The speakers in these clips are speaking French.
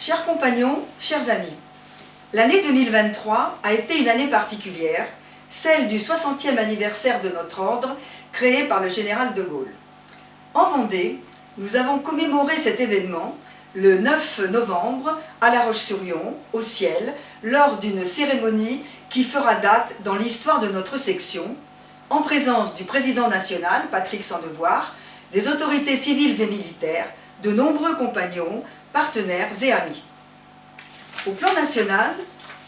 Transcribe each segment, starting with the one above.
Chers compagnons, chers amis, l'année 2023 a été une année particulière, celle du 60e anniversaire de notre ordre, créé par le général de Gaulle. En Vendée, nous avons commémoré cet événement le 9 novembre à La Roche-sur-Yon, au Ciel, lors d'une cérémonie qui fera date dans l'histoire de notre section, en présence du président national, Patrick Sandevoire, des autorités civiles et militaires, de nombreux compagnons, partenaires et amis. Au plan national,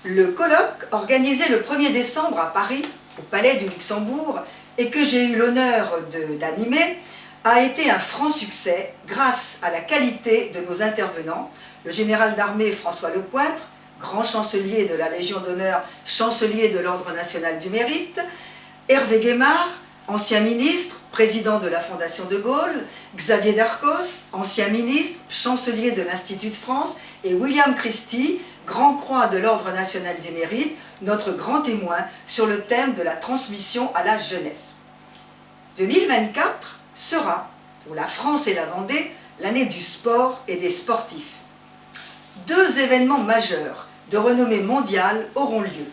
le colloque organisé le 1er décembre à Paris, au Palais du Luxembourg, et que j'ai eu l'honneur d'animer, a été un franc succès grâce à la qualité de nos intervenants, le général d'armée François Lecointre, grand chancelier de la Légion d'honneur, chancelier de l'Ordre national du mérite, Hervé Guémard, ancien ministre, président de la Fondation de Gaulle, Xavier Darcos, ancien ministre, chancelier de l'Institut de France, et William Christie, grand croix de l'Ordre national du mérite, notre grand témoin sur le thème de la transmission à la jeunesse. 2024 sera, pour la France et la Vendée, l'année du sport et des sportifs. Deux événements majeurs de renommée mondiale auront lieu.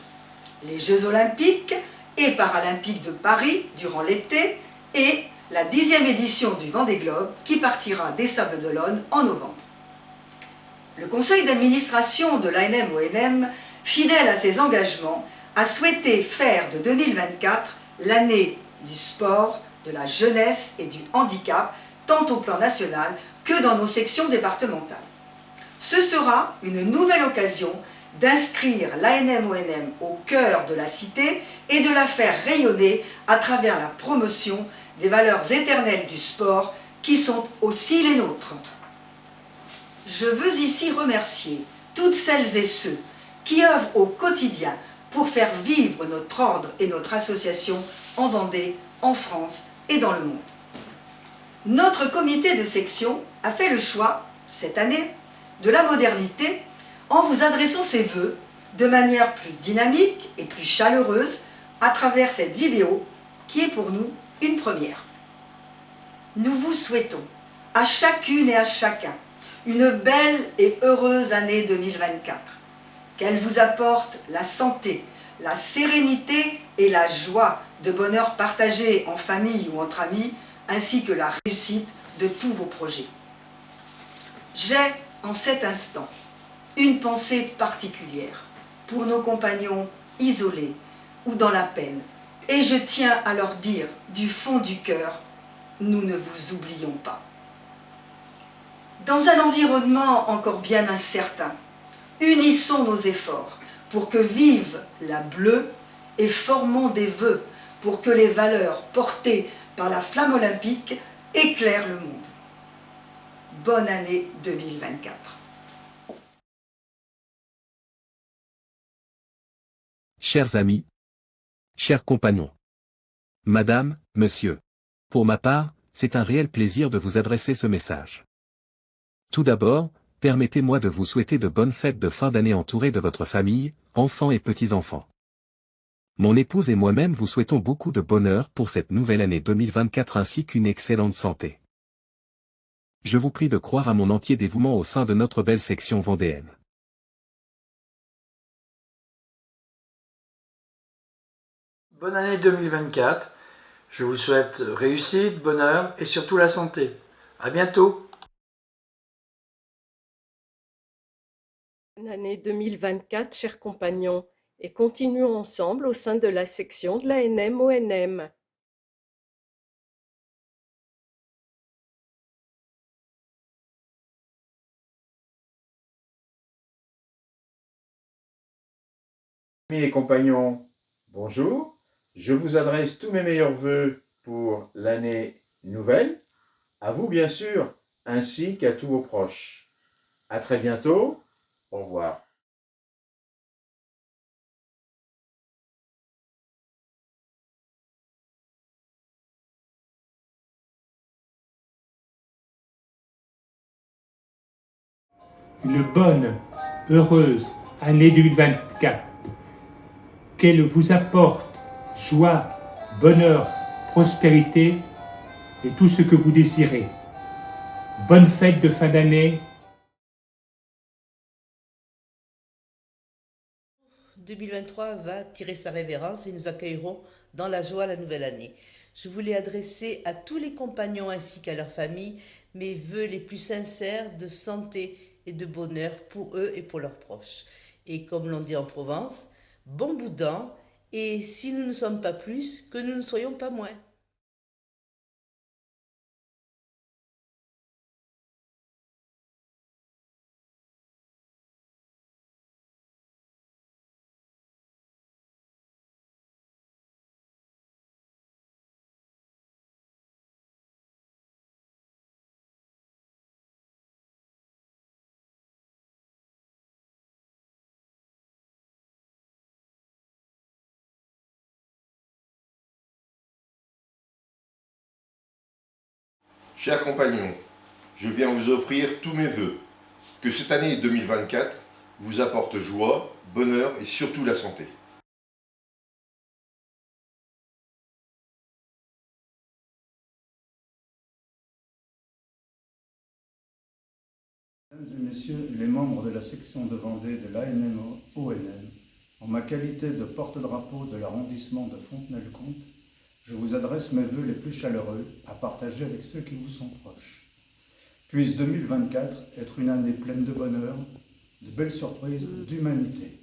Les Jeux olympiques et paralympiques de Paris durant l'été et la 10e édition du Vendée Globe qui partira des Sables-d'Olonne en novembre. Le conseil d'administration de l'ANM-ONM, fidèle à ses engagements, a souhaité faire de 2024 l'année du sport, de la jeunesse et du handicap, tant au plan national que dans nos sections départementales. Ce sera une nouvelle occasion d'inscrire l'ANM-ONM au cœur de la cité et de la faire rayonner à travers la promotion des valeurs éternelles du sport qui sont aussi les nôtres. Je veux ici remercier toutes celles et ceux qui œuvrent au quotidien pour faire vivre notre ordre et notre association en Vendée, en France et dans le monde. Notre comité de section a fait le choix, cette année, de la modernité en vous adressant ses vœux de manière plus dynamique et plus chaleureuse à travers cette vidéo qui est pour nous une première. Nous vous souhaitons à chacune et à chacun une belle et heureuse année 2024. Qu'elle vous apporte la santé, la sérénité et la joie de bonheur partagé en famille ou entre amis, ainsi que la réussite de tous vos projets. J'ai, en cet instant, une pensée particulière pour nos compagnons isolés ou dans la peine, et je tiens à leur dire du fond du cœur, nous ne vous oublions pas. Dans un environnement encore bien incertain, unissons nos efforts pour que vive la bleue et formons des vœux pour que les valeurs portées par la flamme olympique éclairent le monde. Bonne année 2024. Chers amis, chers compagnons, Madame, Monsieur, pour ma part, c'est un réel plaisir de vous adresser ce message. Tout d'abord, permettez-moi de vous souhaiter de bonnes fêtes de fin d'année entourées de votre famille, enfants et petits-enfants. Mon épouse et moi-même vous souhaitons beaucoup de bonheur pour cette nouvelle année 2024 ainsi qu'une excellente santé. Je vous prie de croire à mon entier dévouement au sein de notre belle section vendéenne. Bonne année 2024, je vous souhaite réussite, bonheur et surtout la santé. À bientôt. Bonne année 2024, chers compagnons, et continuons ensemble au sein de la section de l'ANM-ONM. Amis et compagnons, bonjour. Je vous adresse tous mes meilleurs vœux pour l'année nouvelle, à vous bien sûr, ainsi qu'à tous vos proches. À très bientôt. Au revoir. Une bonne, heureuse année 2024. Qu'elle vous apporte joie, bonheur, prospérité et tout ce que vous désirez. Bonne fête de fin d'année 2023 va tirer sa révérence et nous accueillerons dans la joie la nouvelle année. Je voulais adresser à tous les compagnons ainsi qu'à leurs familles mes vœux les plus sincères de santé et de bonheur pour eux et pour leurs proches. Et comme l'on dit en Provence, bon boudin, et si nous ne sommes pas plus, que nous ne soyons pas moins. Chers compagnons, je viens vous offrir tous mes vœux. Que cette année 2024 vous apporte joie, bonheur et surtout la santé. Mesdames et messieurs les membres de la section de Vendée de l'ANM-ONM, en ma qualité de porte-drapeau de l'arrondissement de Fontenay-le-Comte, je vous adresse mes vœux les plus chaleureux à partager avec ceux qui vous sont proches. Puisse 2024 être une année pleine de bonheur, de belles surprises, d'humanité.